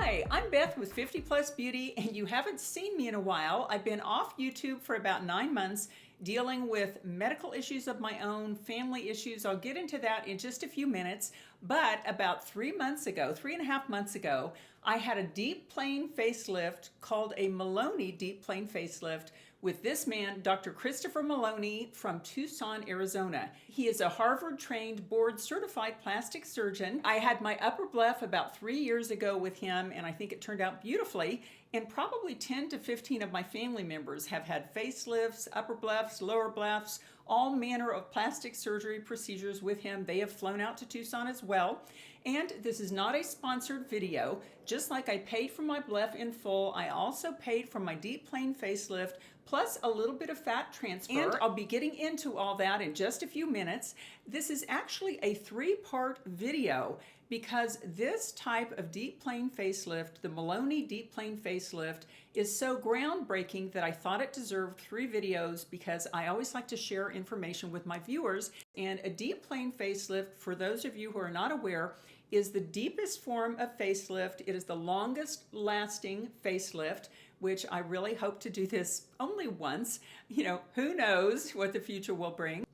Hi, I'm Beth with 50 Plus Beauty, and you haven't seen me in a while. I've been off YouTube for about 9 months dealing with medical issues of my own, family issues. I'll get into that in just a few minutes. But about 3.5 months ago, I had a deep plane facelift called a Maloney deep plane facelift with this man, Dr. Christopher Maloney from Tucson, Arizona. He is a Harvard-trained, board-certified plastic surgeon. I had my upper bleph about 3 years ago with him, and I think it turned out beautifully. And probably 10 to 15 of my family members have had facelifts, upper blephs, lower blephs, all manner of plastic surgery procedures with him. They have flown out to Tucson as well. And this is not a sponsored video. Just like I paid for my bleph in full, I also paid for my deep plane facelift, plus a little bit of fat transfer. And I'll be getting into all that in just a few minutes. This is actually a 3-part video because this type of deep plane facelift, the Maloney deep plane facelift, is so groundbreaking that I thought it deserved 3 videos because I always like to share information with my viewers. And a deep plane facelift, for those of you who are not aware, is the deepest form of facelift. It is the longest lasting facelift, which I really hope to do this only once. You know, who knows what the future will bring.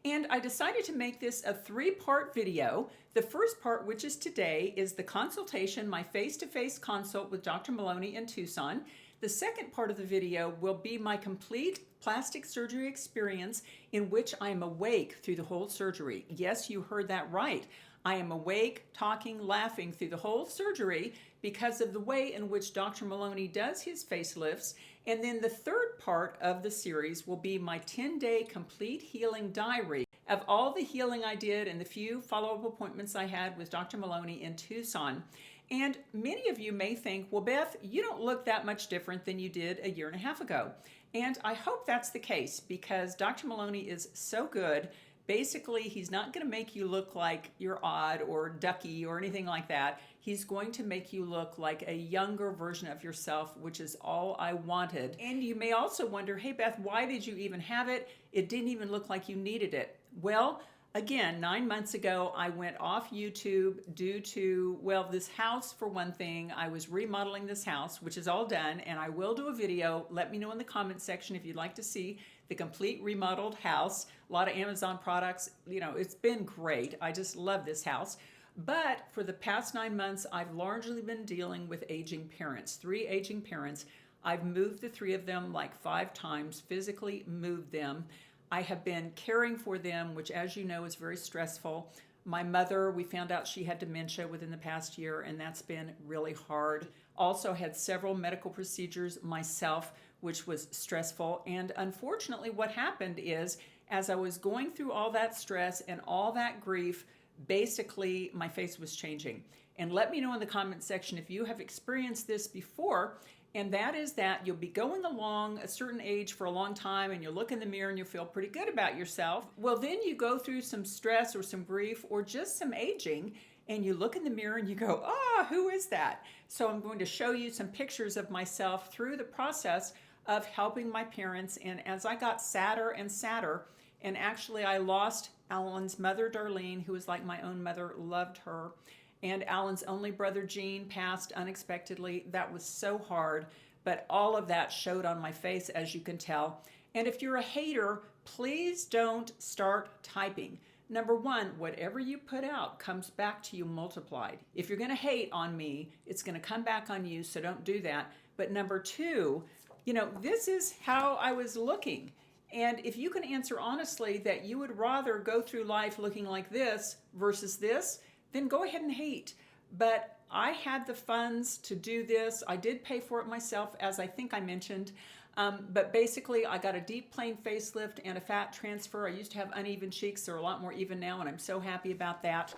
And I decided to make this a 3-part video. The first part, which is today, is the consultation, my face-to-face consult with Dr. Maloney in Tucson. The second part of the video will be my complete plastic surgery experience in which I am awake through the whole surgery. Yes, you heard that right. I am awake, talking, laughing through the whole surgery because of the way in which Dr. Maloney does his facelifts. And then the third part of the series will be my 10-day complete healing diary of all the healing I did and the few follow-up appointments I had with Dr. Maloney in Tucson. And many of you may think, well, Beth, you don't look that much different than you did a 1.5 years ago. And I hope that's the case because Dr. Maloney is so good. Basically, he's not going to make you look like you're odd or ducky or anything like that. He's going to make you look like a younger version of yourself, which is all I wanted. And you may also wonder, hey, Beth, why did you even have it? It didn't even look like you needed it. Well, again, 9 months ago, I went off YouTube due to, well, this house, for one thing. I was remodeling this house, which is all done, and I will do a video. Let me know in the comment section if you'd like to see the complete remodeled house. A lot of Amazon products. You know, it's been great. I just love this house. But for the past 9 months, I've largely been dealing with aging parents, 3 aging parents. I've moved the 3 of them like 5 times, physically moved them. I have been caring for them, which, as you know, is very stressful. My mother, we found out she had dementia within the past year, and that's been really hard. Also had several medical procedures myself, which was stressful. And unfortunately, what happened is, as I was going through all that stress and all that grief, basically my face was changing. And let me know in the comment section if you have experienced this before. And that is that you'll be going along a certain age for a long time and you'll look in the mirror and you'll feel pretty good about yourself. Well, then you go through some stress or some grief or just some aging and you look in the mirror and you go, who is that? So I'm going to show you some pictures of myself through the process of helping my parents. And as I got sadder and sadder, and actually I lost Alan's mother, Darlene, who was like my own mother, loved her. And Alan's only brother, Gene, passed unexpectedly. That was so hard, but all of that showed on my face, as you can tell. And if you're a hater, please don't start typing. Number 1, whatever you put out comes back to you multiplied. If you're going to hate on me, it's going to come back on you, so don't do that. But number 2, you know, this is how I was looking. And if you can answer honestly that you would rather go through life looking like this versus this, then go ahead and hate. But I had the funds to do this. I did pay for it myself, as I think I mentioned. But basically, I got a deep plane facelift and a fat transfer. I used to have uneven cheeks. They're a lot more even now, and I'm so happy about that.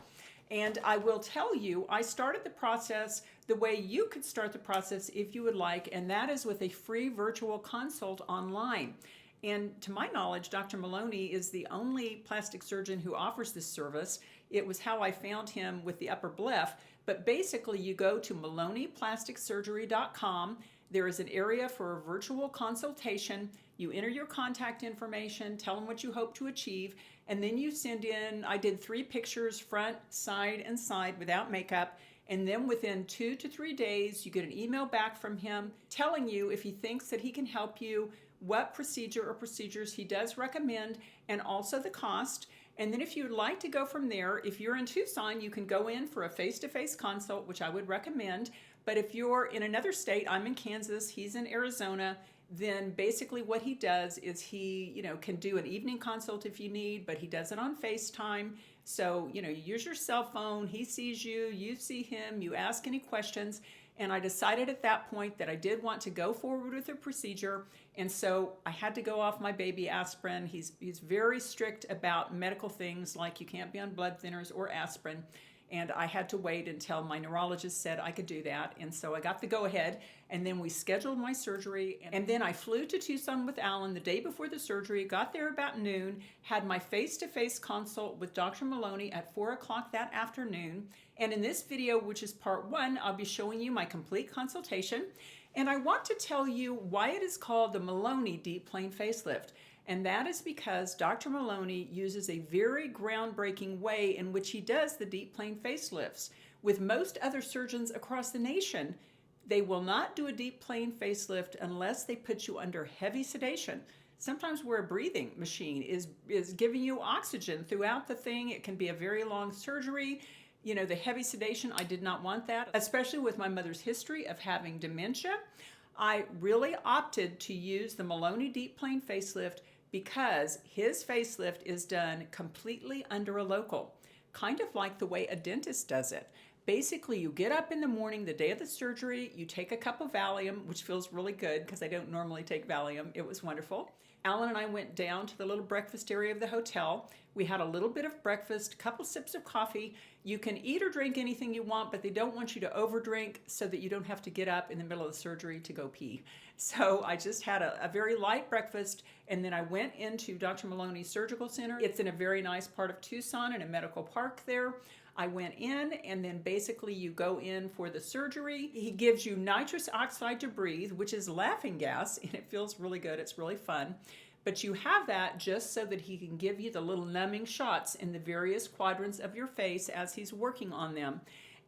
And I will tell you, I started the process the way you could start the process if you would like, and that is with a free virtual consult online. And to my knowledge, Dr. Maloney is the only plastic surgeon who offers this service. It was how I found him with the upper bleph. But basically, you go to maloneyplasticsurgery.com. There is an area for a virtual consultation. You enter your contact information, tell them what you hope to achieve, and then you send in, I did 3 pictures, front, side, and side without makeup, And then within 2 to 3 days, you get an email back from him telling you if he thinks that he can help you, what procedure or procedures he does recommend, and also the cost. And then if you'd like to go from there, if you're in Tucson, you can go in for a face-to-face consult, which I would recommend. But if you're in another state, I'm in Kansas, he's in Arizona, then basically what he does is he, can do an evening consult if you need, but he does it on FaceTime. So, you use your cell phone, he sees you, you see him, you ask any questions. And I decided at that point that I did want to go forward with the procedure. And so I had to go off my baby aspirin. He's very strict about medical things, like you can't be on blood thinners or aspirin. And I had to wait until my neurologist said I could do that. And so I got the go-ahead, and then we scheduled my surgery. And then I flew to Tucson with Alan the day before the surgery, got there about noon, had my face-to-face consult with Dr. Maloney at 4 o'clock that afternoon. And in this video, which is part 1, I'll be showing you my complete consultation. And I want to tell you why it is called the Maloney Deep Plane Facelift. And that is because Dr. Maloney uses a very groundbreaking way in which he does the deep plane facelifts. With most other surgeons across the nation, they will not do a deep plane facelift unless they put you under heavy sedation. Sometimes where a breathing machine is giving you oxygen throughout the thing. It can be a very long surgery. The heavy sedation, I did not want that, especially with my mother's history of having dementia. I really opted to use the Maloney Deep Plane Facelift because his facelift is done completely under a local, kind of like the way a dentist does it. Basically, you get up in the morning the day of the surgery, you take a cup of Valium, which feels really good because I don't normally take Valium. It was wonderful. Alan and I went down to the little breakfast area of the hotel. We had a little bit of breakfast, a couple sips of coffee. You can eat or drink anything you want, but they don't want you to overdrink so that you don't have to get up in the middle of the surgery to go pee. So I just had a very light breakfast, and then I went into Dr. Maloney's surgical center. It's in a very nice part of Tucson in a medical park there. I went in, and then basically you go in for the surgery. He gives you nitrous oxide to breathe, which is laughing gas, and it feels really good. It's really fun. But you have that just so that he can give you the little numbing shots in the various quadrants of your face as he's working on them.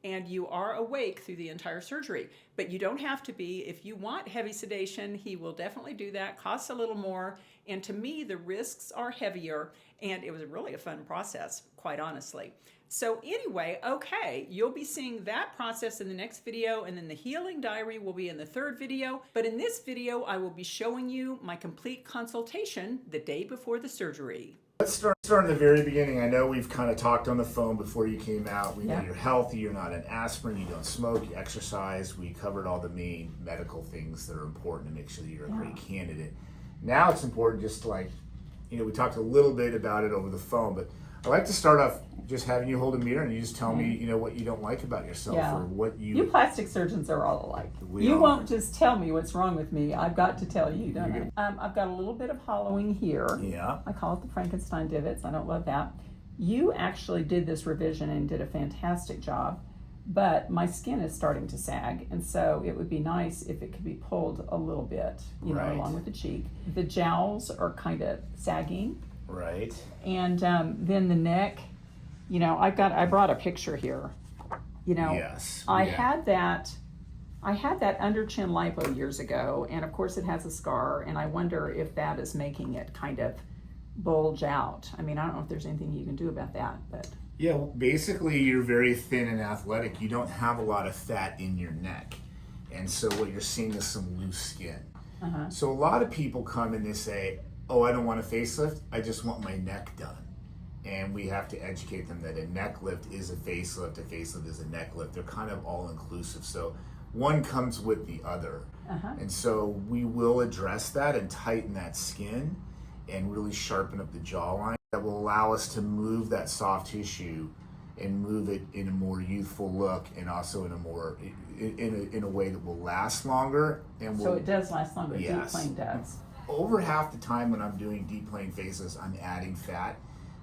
And you are awake through the entire surgery. But you don't have to be. If you want heavy sedation, he will definitely do that. Costs a little more. And to me, the risks are heavier. And it was really a fun process, quite honestly. So anyway, okay, you'll be seeing that process in the next video, and then the healing diary will be in the third video. But in this video, I will be showing you my complete consultation the day before the surgery. Let's start in the very beginning. I know we've kind of talked on the phone before you came out. We know you're healthy, you're not an aspirin, you don't smoke, you exercise. We covered all the main medical things that are important to make sure that you're a great candidate. Now it's important just to we talked a little bit about it over the phone, but I like to start off just having you hold a mirror and you just tell me, what you don't like about yourself or what you... You plastic surgeons are all alike. You won't just tell me what's wrong with me. I've got to tell you, don't I? I've got a little bit of hollowing here. Yeah. I call it the Frankenstein divots. I don't love that. You actually did this revision and did a fantastic job, but my skin is starting to sag, and so it would be nice if it could be pulled a little bit, along with the cheek. The jowls are kind of sagging. Right. And then the neck, I brought a picture here. Yes. I had that under chin lipo years ago, and of course it has a scar, and I wonder if that is making it kind of bulge out. I mean, I don't know if there's anything you can do about that, but... Yeah, well, basically you're very thin and athletic. You don't have a lot of fat in your neck. And so what you're seeing is some loose skin. Uh-huh. So a lot of people come and they say, oh, I don't want a facelift, I just want my neck done. And we have to educate them that a neck lift is a facelift is a neck lift. They're kind of all inclusive. So one comes with the other. Uh-huh. And so we will address that and tighten that skin and really sharpen up the jawline. That will allow us to move that soft tissue and move it in a more youthful look, and also in a more in a way that will last longer. And so it does last longer. Yes. Deep plane does. Over half the time when I'm doing deep plane faces, I'm adding fat,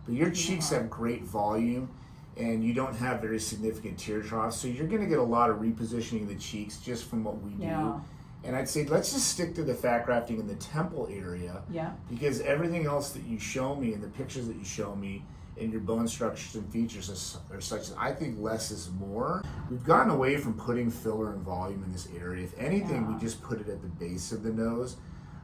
but your cheeks have great volume, and you don't have very significant tear troughs, so you're going to get a lot of repositioning of the cheeks just from what we do. And I'd say let's just stick to the fat grafting in the temple area, because everything else that you show me and the pictures that you show me, and your bone structures and features are such that I think less is more. We've gotten away from putting filler and volume in this area. If anything, we just put it at the base of the nose.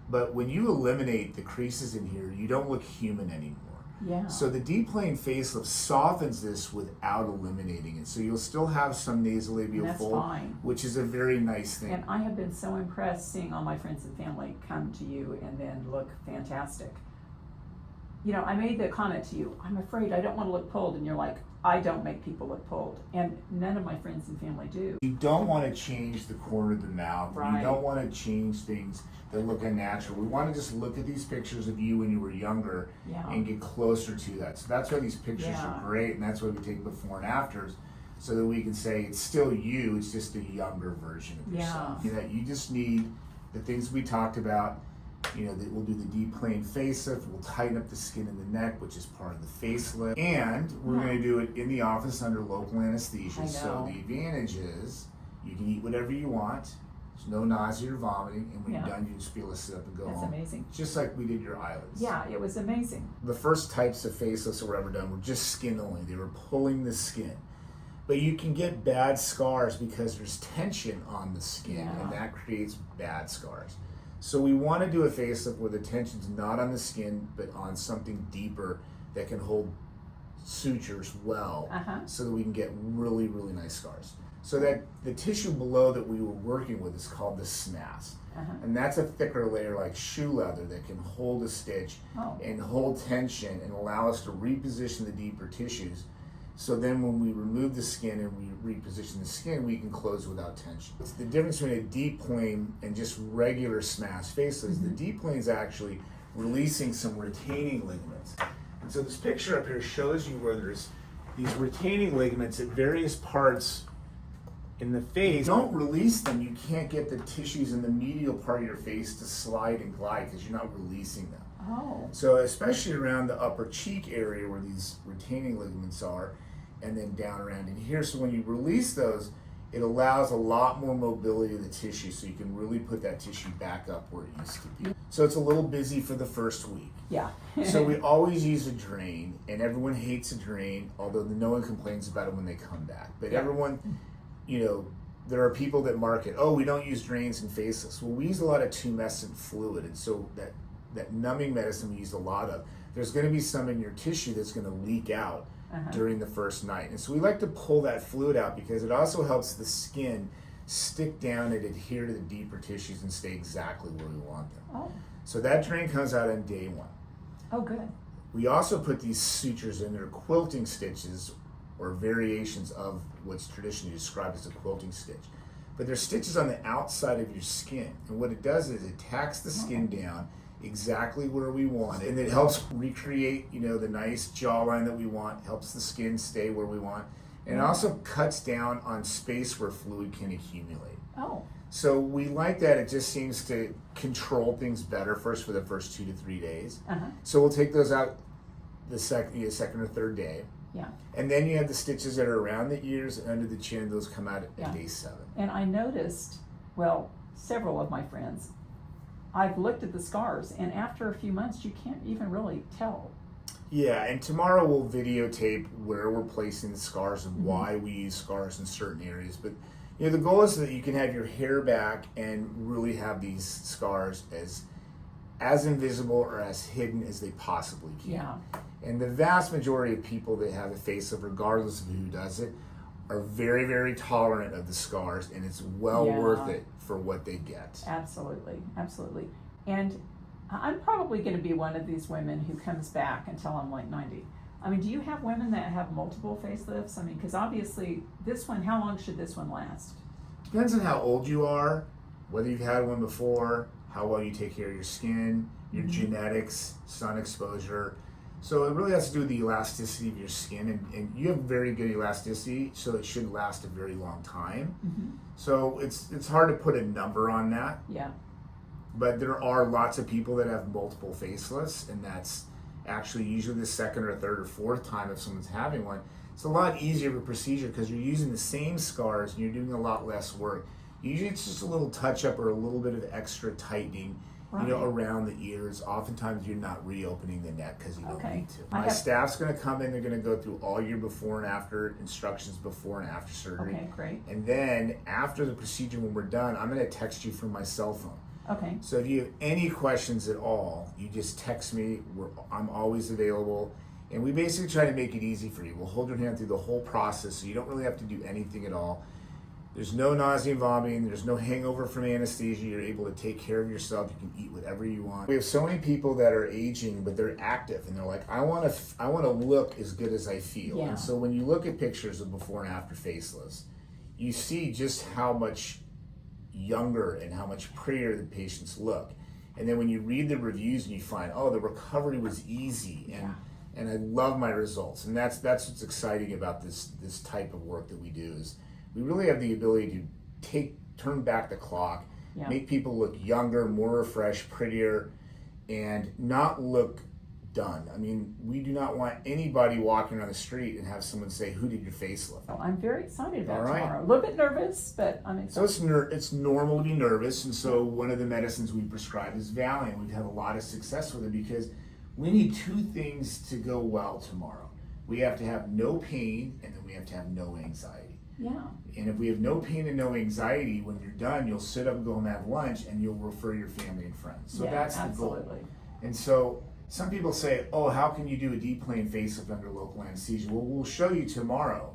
But when you eliminate the creases in here, you don't look human anymore. Yeah. So the deep plane facelift softens this without eliminating it. So you'll still have some nasolabial fold, which is a very nice thing. And I have been so impressed seeing all my friends and family come to you and then look fantastic. You know, I made the comment to you, I'm afraid I don't want to look pulled, and you're like, I don't make people look pulled, and none of my friends and family do. You don't want to change the corner of the mouth. Right. You don't want to change things that look unnatural. We want to just look at these pictures of you when you were younger and get closer to that. So that's why these pictures are great, and that's why we take before and afters, so that we can say it's still you, it's just a younger version of yourself. You know, you just need the things we talked about. You know, we'll do the deep plane facelift, we'll tighten up the skin in the neck, which is part of the facelift, and we're going to do it in the office under local anesthesia. So the advantage is you can eat whatever you want, there's no nausea or vomiting, and when you're done, you just feel to sit up and go home. That's amazing. Just like we did your eyelids. Yeah, it was amazing. The first types of facelifts that were ever done were just skin only. They were pulling the skin. But you can get bad scars because there's tension on the skin, and that creates bad scars. So we want to do a facelift where the tension's not on the skin, but on something deeper that can hold sutures well, so that we can get really, really nice scars. So that the tissue below that we were working with is called the SNAS. And that's a thicker layer like shoe leather that can hold a stitch and hold tension and allow us to reposition the deeper tissues. So then when we remove the skin and we reposition the skin, we can close without tension. It's the difference between a deep plane and just regular smash facelifts. The deep plane is actually releasing some retaining ligaments. And so this picture up here shows you where there's these retaining ligaments at various parts in the face. Don't release them, you can't get the tissues in the medial part of your face to slide and glide because you're not releasing them. So especially around the upper cheek area where these retaining ligaments are, and then down around in here. So when you release those, it allows a lot more mobility of the tissue, so you can really put that tissue back up where it used to be. So it's a little busy for the first week. So we always use a drain, and everyone hates a drain, although no one complains about it when they come back. But everyone, you know, there are people that market, oh, we don't use drains in facelifts. Well, we use a lot of tumescent fluid, and so that numbing medicine we use a lot of, there's going to be some in your tissue that's going to leak out during the first night. And so we like to pull that fluid out because it also helps the skin stick down and adhere to the deeper tissues and stay exactly where we want them. So that drain comes out on day 1. Good. We also put these sutures in. They're quilting stitches or variations of what's traditionally described as a quilting stitch. But they're stitches on the outside of your skin. And what it does is it tacks the skin down exactly where we want, and it helps recreate, you know, the nice jawline that we want, helps the skin stay where we want, and it also cuts down on space where fluid can accumulate. So we like that. It just seems to control things better for the first 2 to 3 days. So we'll take those out the second or third day. And then you have the stitches that are around the ears and under the chin. Those come out at day 7. And I noticed, well, several of my friends, I've looked at the scars, and after a few months, you can't even really tell. Yeah, and tomorrow we'll videotape where we're placing the scars and why we use scars in certain areas. But you know, the goal is that you can have your hair back and really have these scars as invisible or as hidden as they possibly can. And the vast majority of people that have a facelift, regardless of who does it, are very, very tolerant of the scars, and it's well worth it for what they get. Absolutely, absolutely. And I'm probably going to be one of these women who comes back until I'm like 90. I mean, do you have women that have multiple facelifts? I mean, because obviously this one, how long should this one last? Depends on how old you are, whether you've had one before, how well you take care of your skin, your genetics, sun exposure. So it really has to do with the elasticity of your skin, and you have very good elasticity, so it should last a very long time. So it's hard to put a number on that. But there are lots of people that have multiple facelifts, and that's actually usually the second or third or fourth time if someone's having one. It's a lot easier of a procedure because you're using the same scars and you're doing a lot less work. Usually it's just a little touch up or a little bit of extra tightening, you know, around the ears. Oftentimes you're not reopening the neck because you don't need to. I My have- staff's going to come in, they're going to go through all your before and after instructions before and after surgery. Okay, great. And then after the procedure, when we're done, I'm going to text you from my cell phone. Okay. So if you have any questions at all, you just text me. I'm always available. And we basically try to make it easy for you. We'll hold your hand through the whole process, so you don't really have to do anything at all. There's no nausea and vomiting. There's no hangover from anesthesia. You're able to take care of yourself. You can eat whatever you want. We have so many people that are aging, but they're active, and they're like, I want to look as good as I feel. Yeah. And so when you look at pictures of before and after facelifts, you see just how much younger and how much prettier the patients look. And then when you read the reviews and you find, oh, the recovery was easy, and I love my results. And that's what's exciting about this type of work that we do, is we really have the ability to turn back the clock, make people look younger, more refreshed, prettier, and not look done. I mean, we do not want anybody walking around the street and have someone say, who did your facelift? Well, I'm very excited about All right. tomorrow. A little bit nervous, but I'm excited. So it's normal to be nervous, and so one of the medicines we prescribe is Valium. We've had a lot of success with it because we need two things to go well tomorrow. We have to have no pain, and then we have to have no anxiety. Yeah. And if we have no pain and no anxiety, when you're done, you'll sit up and go home and have lunch, and you'll refer your family and friends. So that's the goal. Absolutely. And so some people say, oh, how can you do a deep plane facelift under local anesthesia? Well, we'll show you tomorrow.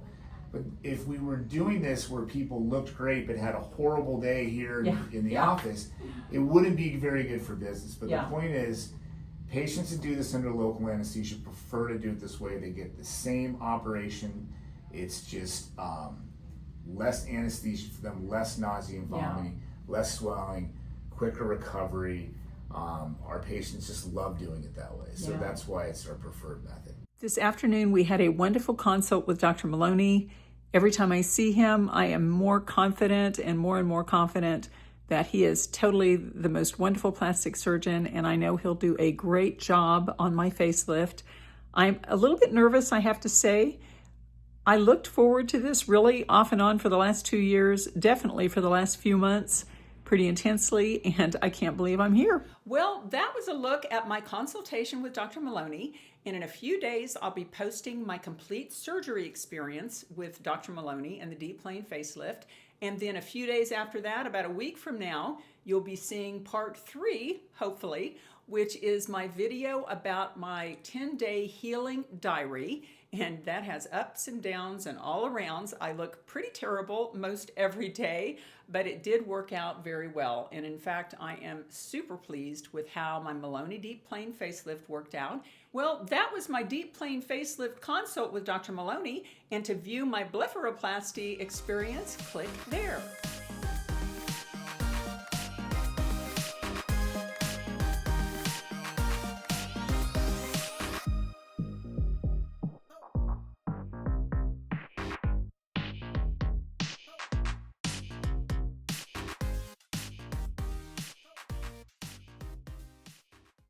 But if we were doing this where people looked great but had a horrible day here in the office, it wouldn't be very good for business. But the point is, patients that do this under local anesthesia prefer to do it this way. They get the same operation. It's just less anesthesia for them, less nausea and vomiting, less swelling, quicker recovery. Our patients just love doing it that way. So that's why it's our preferred method. This afternoon, we had a wonderful consult with Dr. Maloney. Every time I see him, I am more confident and more confident that he is totally the most wonderful plastic surgeon, and I know he'll do a great job on my facelift. I'm a little bit nervous, I have to say. I looked forward to this really off and on for the last 2 years, definitely for the last few months, pretty intensely, and I can't believe I'm here. Well, that was a look at my consultation with Dr. Maloney, and in a few days I'll be posting my complete surgery experience with Dr. Maloney and the deep plane facelift, and then a few days after that, about a week from now, you'll be seeing part 3, hopefully, which is my video about my 10-day healing diary. And that has ups and downs and all arounds. I look pretty terrible most every day, but it did work out very well. And in fact, I am super pleased with how my Maloney deep plane facelift worked out. Well, that was my deep plane facelift consult with Dr. Maloney. And to view my blepharoplasty experience, click there.